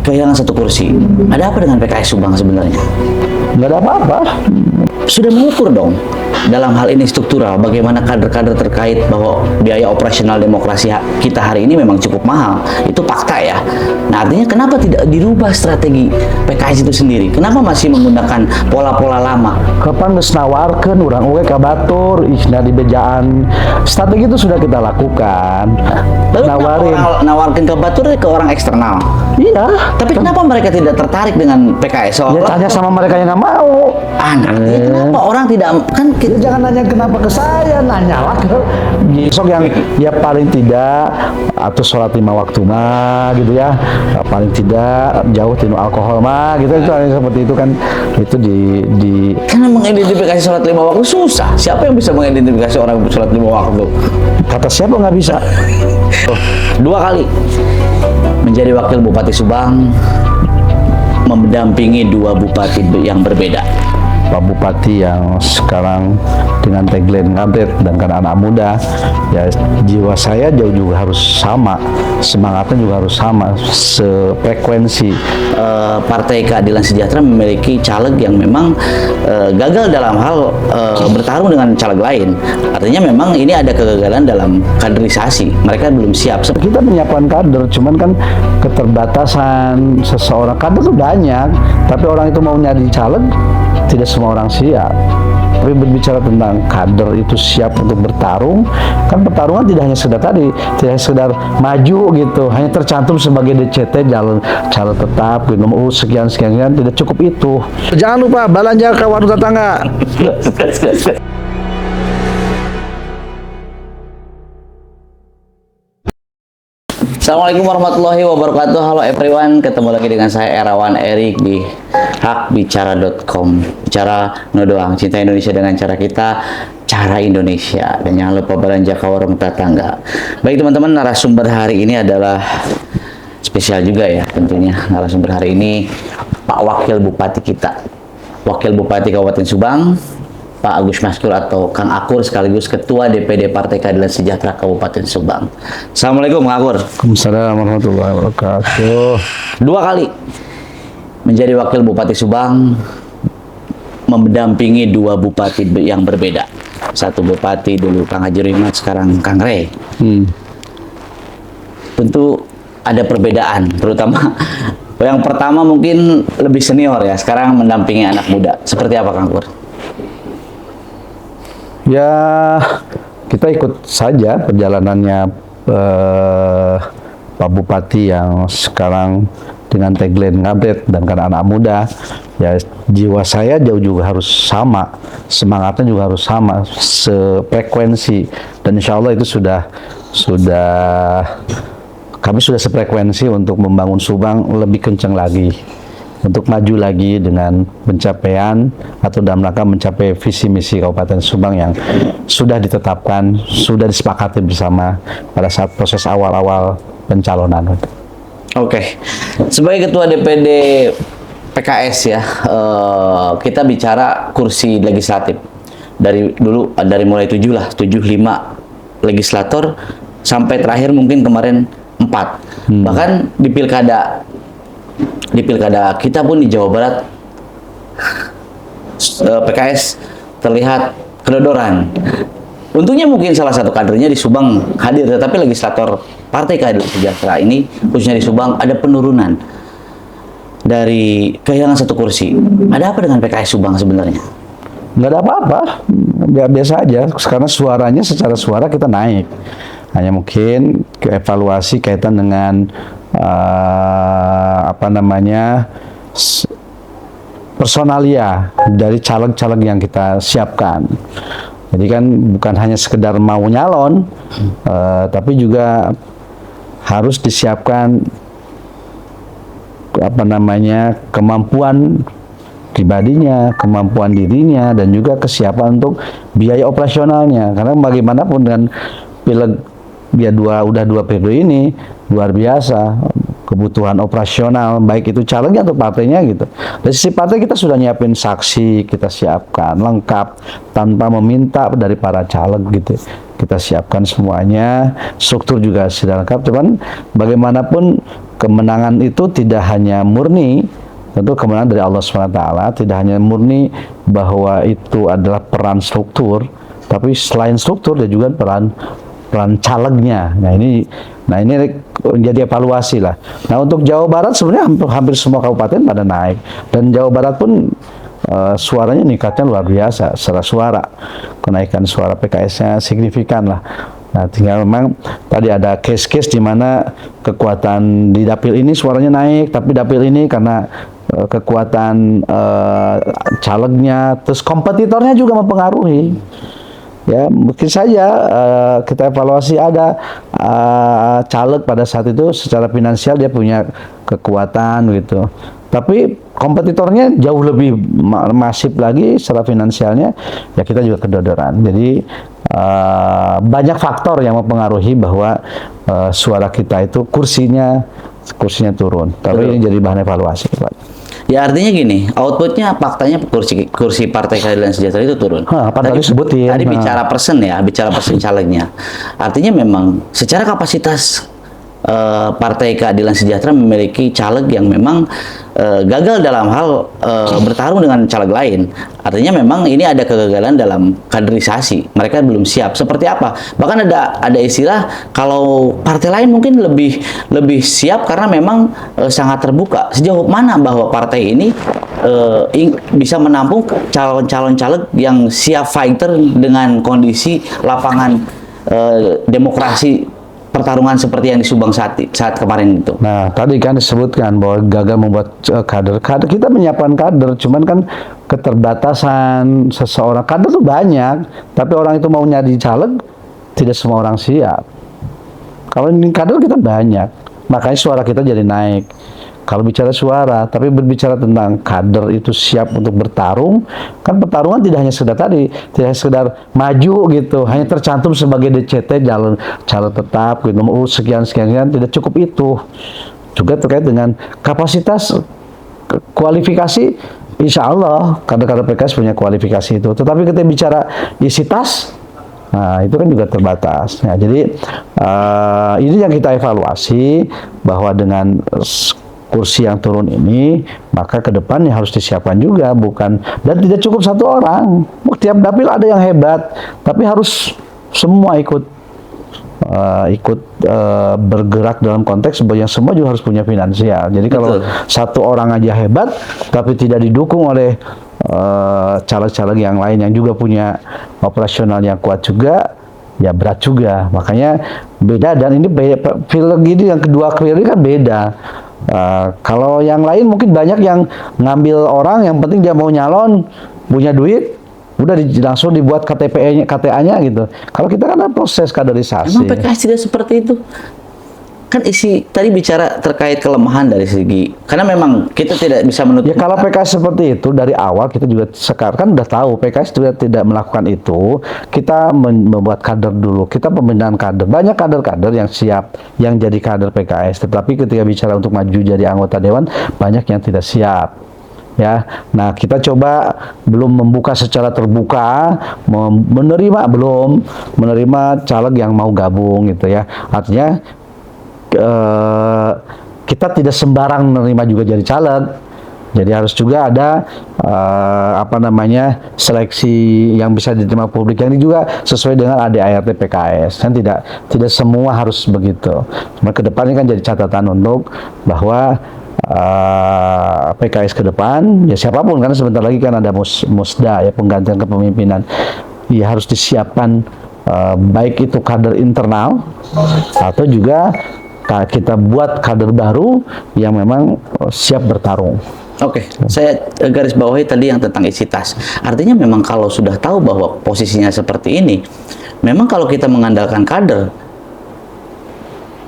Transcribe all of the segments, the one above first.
kehilangan satu kursi. Ada apa dengan PKS Subang sebenarnya? Nggak ada apa-apa. Sudah mengukur dong dalam hal ini struktural bagaimana kader-kader terkait bahwa biaya operasional demokrasi kita hari ini memang cukup mahal. Itu fakta ya. Nah, artinya kenapa tidak dirubah strategi PKS itu sendiri? Kenapa masih menggunakan pola-pola lama? Kapan geus nawarkeun urang oge ka batur isna di bejaan. Strategi itu sudah kita lakukan. Lalu Nawarin. kenapa nawarkan ke batur ke orang eksternal? Iya. Tapi kenapa mereka tidak tertarik dengan PKS? Ya tanya sama mereka yang nggak mau. Artinya kenapa orang tidak kan Ya, jangan nanya kenapa ke saya, nanyalah ke besok yang ya paling tidak atau sholat 5 waktu mah gitu ya, paling tidak jauh tinu alkohol mah gitu, itu seperti itu kan, itu di karena mengidentifikasi sholat 5 waktu susah. Siapa yang bisa mengidentifikasi orang sholat 5 waktu? kata siapa nggak bisa. 2 kali menjadi wakil Bupati Subang, mendampingi 2 bupati yang berbeda. Pak Bupati yang sekarang dengan tagline ngabret dan kan anak muda, ya jiwa saya jauh juga harus sama, semangatnya juga harus sama, sefrekuensi. Partai Keadilan Sejahtera memiliki caleg yang memang gagal dalam hal bertarung dengan caleg lain. Artinya memang ini ada kegagalan dalam kaderisasi. Mereka belum siap. Kita menyiapkan kader, cuman kan keterbatasan seseorang. Kader itu banyak, tapi orang itu mau nyari caleg, tidak semua orang siap. Tapi berbicara tentang kader itu siap untuk bertarung, kan pertarungan tidak hanya sekedar tadi, tidak hanya sekedar maju gitu, hanya tercantum sebagai DCT calon tetap, gitu, sekian, tidak cukup itu. Jangan lupa belanja ke warung tetangga. Assalamualaikum warahmatullahi wabarakatuh. Halo everyone, ketemu lagi dengan saya Erawan Erik di hakbicara.com. Bicara no doang, cinta Indonesia dengan cara kita, cara Indonesia. Dan jangan lupa belanja ke warung tetangga. Baik teman-teman, narasumber hari ini adalah spesial juga ya tentunya. Narasumber hari ini Pak Wakil Bupati kita, Wakil Bupati Kabupaten Subang, Pak Agus Maskur atau Kang Akur, sekaligus Ketua DPD Partai Keadilan Sejahtera Kabupaten Subang. Assalamualaikum Kang Akur. Waalaikumsalam warahmatullahi wabarakatuh. 2 kali menjadi Wakil Bupati Subang, mendampingi 2 bupati yang berbeda. Satu bupati dulu Kang Haji Ruhimat, sekarang Kang Rey. Tentu ada perbedaan, terutama yang pertama mungkin lebih senior ya, sekarang mendampingi anak muda. Seperti apa Kang Akur? Ya, kita ikut saja perjalanannya Pak Bupati yang sekarang dengan tagline ngabret dan kan anak muda. Ya, jiwa saya jauh juga harus sama, semangatnya juga harus sama, sefrekuensi. Dan insya Allah itu kami sudah sefrekuensi untuk membangun Subang lebih kencang lagi, untuk maju lagi dengan pencapaian atau dalam rangka mencapai visi misi Kabupaten Subang yang sudah ditetapkan, sudah disepakati bersama pada saat proses awal-awal pencalonan. Oke. Sebagai Ketua DPD PKS ya, kita bicara kursi legislatif. Dari dulu, dari mulai 7 lah, 7-5 legislator sampai terakhir mungkin kemarin 4. Bahkan di pilkada kita pun di Jawa Barat, PKS terlihat kedodoran. Untungnya mungkin salah satu kadernya di Subang hadir, tetapi legislator Partai Keadilan Sejahtera ini, khususnya di Subang, ada penurunan dari kehilangan satu kursi. Ada apa dengan PKS Subang sebenarnya? Nggak ada apa-apa, biasa aja, karena suaranya secara suara kita naik. Hanya mungkin evaluasi kaitan dengan personalia dari caleg-caleg yang kita siapkan. Jadi kan bukan hanya sekedar mau nyalon, tapi juga harus disiapkan kemampuan pribadinya, kemampuan dirinya, dan juga kesiapan untuk biaya operasionalnya. Karena bagaimanapun dengan pileg udah 2 periode ini luar biasa kebutuhan operasional, baik itu calegnya atau partainya gitu. Dari sisi partai kita sudah nyiapin saksi, kita siapkan lengkap tanpa meminta dari para caleg gitu. Kita siapkan semuanya, struktur juga sudah lengkap. Cuman bagaimanapun kemenangan itu tidak hanya murni, tentu kemenangan dari Allah SWT, tidak hanya murni bahwa itu adalah peran struktur, tapi selain struktur dia juga peran calegnya. Nah ini jadi evaluasi lah. Nah untuk Jawa Barat sebenarnya hampir semua kabupaten pada naik, dan Jawa Barat pun suaranya meningkatnya luar biasa secara suara, kenaikan suara PKS-nya signifikan lah. Nah tinggal memang tadi ada case-case di mana kekuatan di dapil ini suaranya naik, tapi dapil ini karena kekuatan calegnya, terus kompetitornya juga mempengaruhi. Ya mungkin saja kita evaluasi ada caleg pada saat itu secara finansial dia punya kekuatan gitu, tapi kompetitornya jauh lebih masif lagi secara finansialnya, ya kita juga kedodoran. Jadi banyak faktor yang mempengaruhi bahwa suara kita itu kursinya turun. Tapi ini jadi bahan evaluasi, Pak. Ya artinya gini, outputnya faktanya kursi Partai Keadilan Sejahtera itu turun. Tadi sebutin. Tadi bicara persen calegnya. Artinya memang secara kapasitas Partai Keadilan Sejahtera memiliki caleg yang memang gagal dalam hal bertarung dengan caleg lain. Artinya memang ini ada kegagalan dalam kaderisasi. Mereka belum siap. Seperti apa? Bahkan ada istilah kalau partai lain mungkin lebih siap karena memang sangat terbuka. Sejauh mana bahwa partai ini bisa menampung calon-calon caleg yang siap fighter dengan kondisi lapangan demokrasi pertarungan seperti yang di Subang saat kemarin itu. Nah, tadi kan disebutkan bahwa gagal membuat kader. Kita menyiapkan kader, cuman kan keterbatasan seseorang. Kader tuh banyak, tapi orang itu mau jadi caleg, tidak semua orang siap. Kalau ini kader kita banyak, makanya suara kita jadi naik. Kalau bicara suara, tapi berbicara tentang kader itu siap untuk bertarung, kan pertarungan tidak hanya tidak sekedar maju gitu, hanya tercantum sebagai DCT calon tetap gitu, sekian, tidak cukup itu. Juga terkait dengan kapasitas kualifikasi, insya Allah kader-kader PKS punya kualifikasi itu. Tetapi kita bicara isi tas, nah itu kan juga terbatas. Nah, jadi ini yang kita evaluasi bahwa dengan kursi yang turun ini, maka ke depannya harus disiapkan juga, dan tidak cukup satu orang. Tiap dapil ada yang hebat, tapi harus semua ikut bergerak dalam konteks yang semua juga harus punya finansial. Jadi kalau satu orang aja hebat, tapi tidak didukung oleh caleg-caleg yang lain yang juga punya operasional yang kuat juga, ya berat juga. Makanya beda, dan ini beda, film ini yang kedua clear ini kan beda. Kalau yang lain mungkin banyak yang ngambil orang, yang penting dia mau nyalon, punya duit, udah langsung dibuat KTA-nya gitu. Kalau kita kan ada proses kaderisasi. Emang PKS tidak seperti itu? Kan isi tadi bicara terkait kelemahan dari segi, karena memang kita tidak bisa menutup. Ya kalau PKS seperti itu dari awal kita juga sekarang kan udah tahu PKS juga tidak melakukan itu. Kita membuat kader dulu, kita pembinaan kader. Banyak kader-kader yang siap, yang jadi kader PKS. Tetapi ketika bicara untuk maju jadi anggota dewan, banyak yang tidak siap. Ya, nah kita coba belum membuka secara terbuka, menerima caleg yang mau gabung gitu ya. Artinya kita tidak sembarang menerima juga jadi caleg. Jadi harus juga ada seleksi yang bisa diterima publik, yang ini juga sesuai dengan ADART PKS. Kan tidak semua harus begitu. Cuma ke depannya kan jadi catatan untuk bahwa PKS ke depan, ya siapapun, karena sebentar lagi kan ada musda ya, penggantian kepemimpinan, ya harus disiapkan baik itu kader internal atau juga kita buat kader baru yang memang siap bertarung. Oke, saya garis bawahi tadi yang tentang isi tas. Artinya memang kalau sudah tahu bahwa posisinya seperti ini, memang kalau kita mengandalkan kader,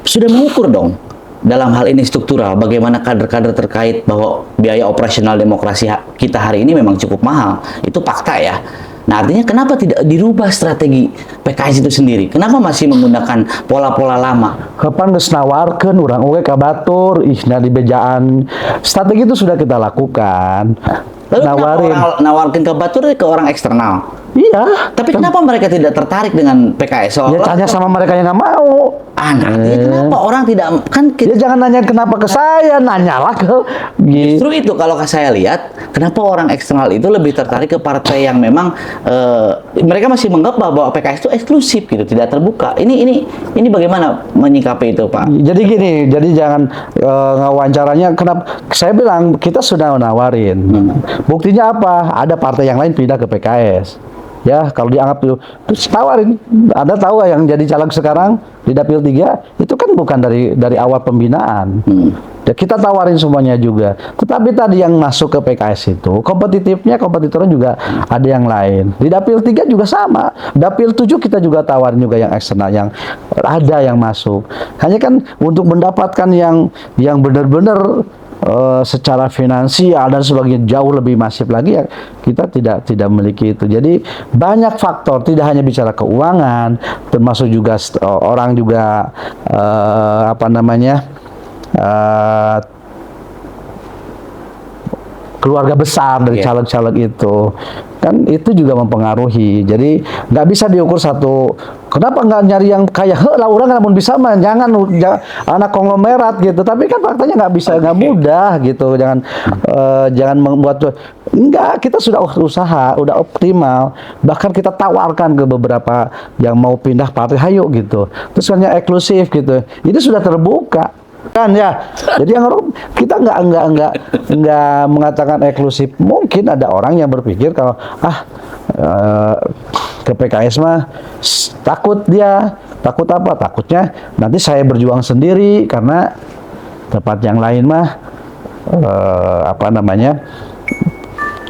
sudah mengukur dong dalam hal ini struktural, bagaimana kader-kader terkait bahwa biaya operasional demokrasi kita hari ini memang cukup mahal. Itu fakta ya. Nah artinya kenapa tidak dirubah strategi PKS itu sendiri? Kenapa masih menggunakan pola-pola lama? Kapan geus nawarkeun urang oge ka batur, di bejaan. Strategi itu sudah kita lakukan. Lalu nawarin ke batur ke orang eksternal? Iya. Tapi kenapa mereka tidak tertarik dengan PKS? Ya tanya sama mereka yang nggak mau. Nanti kenapa orang tidak kan Ya jangan nanya kenapa ke saya, nanyalah ke gitu. justru itu kalau saya lihat kenapa orang eksternal itu lebih tertarik ke partai yang memang mereka masih menganggap bahwa PKS itu eksklusif gitu, tidak terbuka. Ini bagaimana menyikapi itu, Pak? Jadi gini, jadi jangan ngawancaranya. Kenapa? Saya bilang kita sudah menawarin. Buktinya apa? Ada partai yang lain pindah ke PKS. Ya, kalau dianggap itu, terus tawarin. Anda tahu yang jadi caleg sekarang di Dapil 3 itu kan bukan dari awal pembinaan. Ya, kita tawarin semuanya juga. Tetapi tadi yang masuk ke PKS itu kompetitornya juga ada yang lain. Di Dapil 3 juga sama. Dapil 7 kita juga tawarin juga yang eksternal, yang ada yang masuk. Hanya kan untuk mendapatkan yang benar-benar secara finansial dan sebagainya jauh lebih masif lagi, ya kita tidak memiliki itu. Jadi banyak faktor, tidak hanya bicara keuangan, termasuk juga orang juga keluarga besar dari caleg-caleg itu kan, itu juga mempengaruhi. Jadi nggak bisa diukur satu. Kenapa nggak nyari yang kayak lah orang namun bisa mah jangan anak konglomerat gitu. Tapi kan faktanya nggak bisa, nggak mudah gitu. Jangan membuat enggak, kita sudah usaha, udah optimal. Bahkan kita tawarkan ke beberapa yang mau pindah partai, hayo gitu. Terus hanya eksklusif gitu. Ini sudah terbuka. Kan ya, jadi yang kita nggak mengatakan eksklusif. Mungkin ada orang yang berpikir kalau ke PKS mah takut apa? Takutnya nanti saya berjuang sendiri karena tempat yang lain mah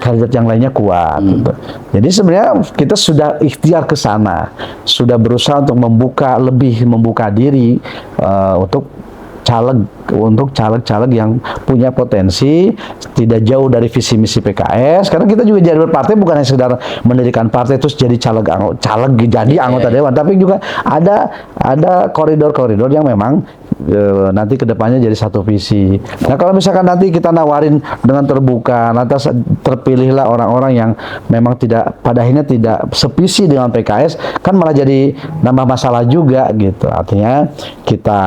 kandidat yang lainnya kuat. Gitu. Jadi sebenarnya kita sudah ikhtiar ke sana, sudah berusaha untuk membuka diri untuk caleg-caleg yang punya potensi, tidak jauh dari visi misi PKS. Karena kita juga jadi berpartai bukan hanya sekedar mendirikan partai terus jadi anggota dewan, tapi juga ada koridor-koridor yang memang nanti kedepannya jadi satu visi. Nah kalau misalkan nanti kita nawarin dengan terbuka, lantas terpilihlah orang-orang yang memang pada akhirnya tidak sevisi dengan PKS, kan malah jadi nambah masalah juga gitu. Artinya kita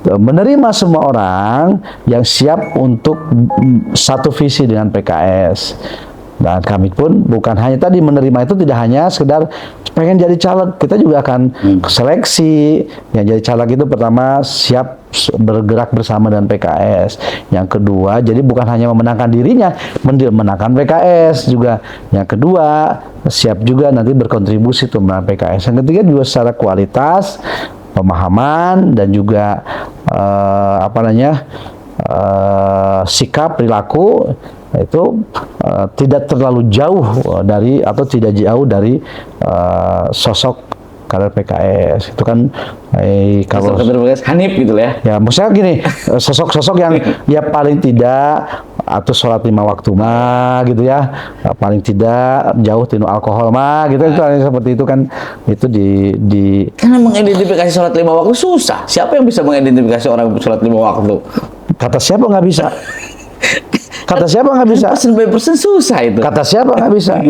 menerima semua orang yang siap untuk satu visi dengan PKS. Dan kami pun bukan hanya tadi menerima itu, tidak hanya sekedar pengen jadi caleg, kita juga akan seleksi. Yang jadi caleg itu pertama siap bergerak bersama dengan PKS. Yang kedua, jadi bukan hanya memenangkan dirinya, menangkan PKS juga. Yang kedua, siap juga nanti berkontribusi untuk menangkan PKS. Yang ketiga juga secara kualitas, pemahaman dan juga sikap perilaku itu tidak terlalu jauh dari sosok kader PKS. Itu kan kalau kader PKS Hanif gitu ya. Ya, maksudnya gini, sosok-sosok yang ya paling tidak atau sholat 5 waktu mah gitu ya, paling tidak jauh tinu alkohol mah gitu. Itu seperti itu kan, itu di Karena mengidentifikasi sholat 5 waktu susah. Siapa yang bisa mengidentifikasi orang sholat 5 waktu? Kata siapa nggak bisa? Kata siapa nggak bisa? Persen susah itu. Kata siapa nggak bisa?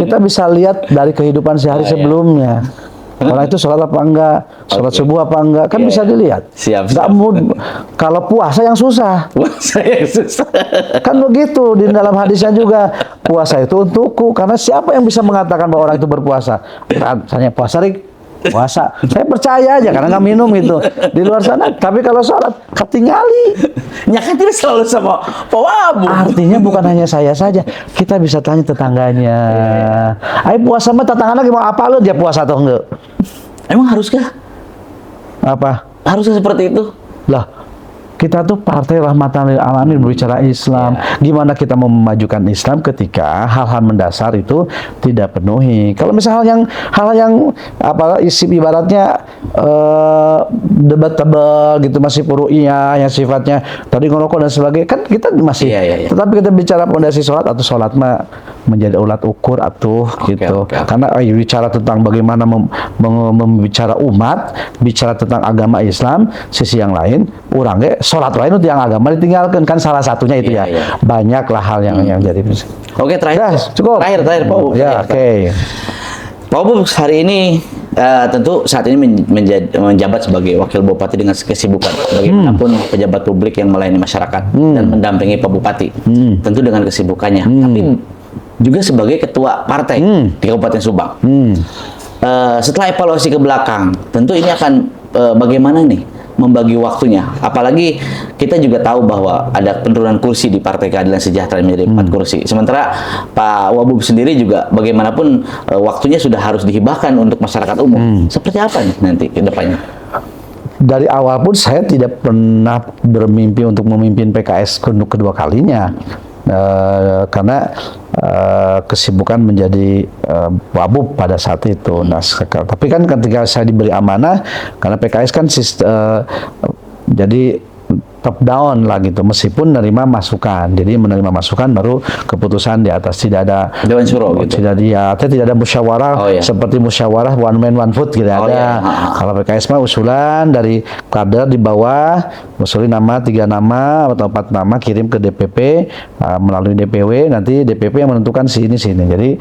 Kita bisa lihat dari kehidupan sehari sebelumnya. Orang itu sholat apa enggak, sholat subuh apa enggak, kan bisa dilihat. Siap. Kalau puasa yang susah. Puasa yang susah. Kan begitu, di dalam hadisnya juga, puasa itu untukku. Karena siapa yang bisa mengatakan bahwa orang itu berpuasa? Tanya puasa, Rik. Puasa. Saya percaya aja, karena nggak minum itu. Di luar sana, tapi kalau sholat, ketinggali. Ya kan tidak selalu sama Pak. Artinya bukan hanya saya saja, kita bisa tanya tetangganya. Ayo puasa mah tetangganya mau apa lo, dia puasa atau enggak? Emang haruskah? Apa? Haruskah seperti itu? Lah, kita tuh partai rahmatan lil alamin berbicara Islam. Gimana kita mau memajukan Islam ketika hal-hal mendasar itu tidak penuhi? Kalau misalnya hal yang ibaratnya debatable gitu, masih furu'iyah yang sifatnya tadi ngerokok dan sebagainya, kan kita masih. Tetapi kita bicara pondasi sholat atau sholat mah menjadi ulat ukur atuh gitu. Karena bicara tentang bagaimana membicara umat, bicara tentang agama Islam, sisi yang lain orang sholat lain untuk yang agama ditinggalkan, kan salah satunya itu Iya, ya. iya. Banyaklah hal yang jadi. Oke, terakhir. Dah, cukup. Terakhir Pak Ubub. Ya, oke. Pak Ubub hari ini tentu saat ini menjabat sebagai wakil bupati dengan kesibukan bagaimanapun pejabat publik yang melayani masyarakat dan mendampingi Pak Bupati, tentu dengan kesibukannya, tapi juga sebagai ketua partai di Kabupaten Subang. Setelah evaluasi ke belakang, tentu ini akan bagaimana nih membagi waktunya, apalagi kita juga tahu bahwa ada penurunan kursi di Partai Keadilan Sejahtera menjadi 4 kursi. Sementara Pak Wabub sendiri juga bagaimanapun waktunya sudah harus dihibahkan untuk masyarakat umum. Seperti apa nih nanti ke depannya? Dari awal pun saya tidak pernah bermimpi untuk memimpin PKS untuk kedua kalinya. Karena kesibukan menjadi Wabub pada saat itu. Nah, tapi kan ketika saya diberi amanah, karena PKS kan jadi top down lah gitu, meskipun menerima masukan. Jadi menerima masukan baru keputusan di atas, tidak ada Dewan Syuro gitu. Tidak ada musyawarah seperti musyawarah one man one vote gitu ada. Iya. Kalau PKS mah usulan dari kader di bawah, usulin 3 nama atau 4 nama, kirim ke DPP melalui DPW, nanti DPP yang menentukan sini. Jadi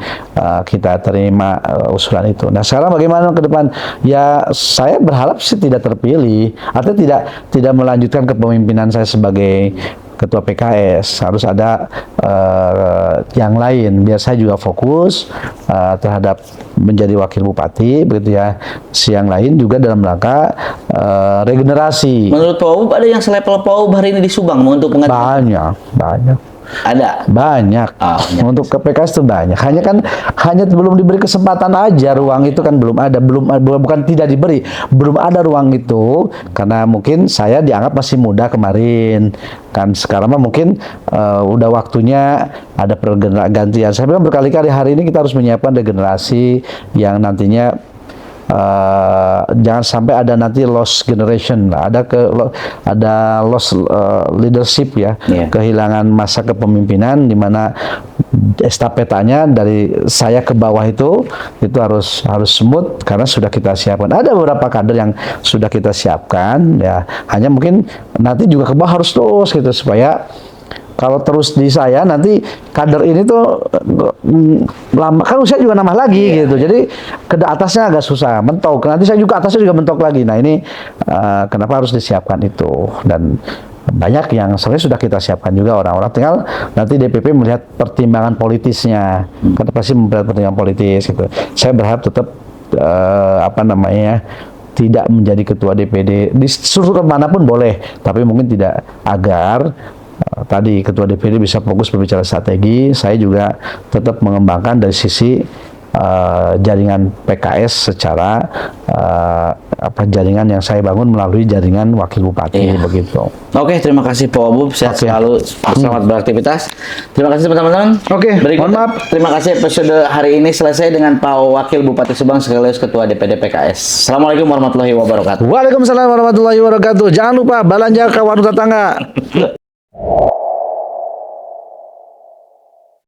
kita terima usulan itu. Nah, sekarang bagaimana ke depan? Ya, saya berharap sih tidak terpilih, artinya tidak melanjutkan kepemimpinan saya sebagai ketua PKS. Harus ada yang lain biar saya juga fokus terhadap menjadi wakil bupati begitu ya. Siang lain juga dalam rangka regenerasi. Menurut Pak Wabub ada yang selevel Pak Wabub hari ini di Subang untuk Banyak. Ada Banyak. Untuk ke PKS itu banyak. Hanya belum diberi kesempatan aja, ruang itu kan belum ada, bukan tidak diberi, belum ada ruang itu karena mungkin saya dianggap masih muda kemarin. Kan sekarang mah mungkin udah waktunya ada pergantian. Saya bilang berkali-kali hari ini kita harus menyiapkan regenerasi yang nantinya jangan sampai ada nanti lost generation, ada lost leadership ya, kehilangan masa kepemimpinan di mana estafetanya dari saya ke bawah itu harus smooth karena sudah kita siapkan. Ada beberapa kader yang sudah kita siapkan ya, hanya mungkin nanti juga ke bawah harus terus gitu supaya kalau terus di saya nanti kader ini tuh lama kan usia juga nambah lagi gitu. Jadi ke atasnya agak susah, mentok. Nanti saya juga atasnya juga mentok lagi. Nah, ini kenapa harus disiapkan itu, dan banyak yang sebenarnya sudah kita siapkan juga orang-orang, tinggal nanti DPP melihat pertimbangan politisnya. Kan pasti melihat pertimbangan politis gitu. Saya berharap tetap tidak menjadi ketua DPD di seluruh manapun boleh, tapi mungkin tidak, agar tadi ketua DPD bisa fokus berbicara strategi. Saya juga tetap mengembangkan dari sisi jaringan PKS secara jaringan yang saya bangun melalui jaringan wakil bupati begitu. Oke, terima kasih Pak Wabub, sehat selalu, selamat beraktivitas. Terima kasih teman-teman. Oke, mohon maaf. Terima kasih, episode hari ini selesai dengan Pak Wakil Bupati Subang sekaligus Ketua DPD PKS. Assalamualaikum warahmatullahi wabarakatuh. Waalaikumsalam warahmatullahi wabarakatuh. Jangan lupa belanja ke warung tetangga.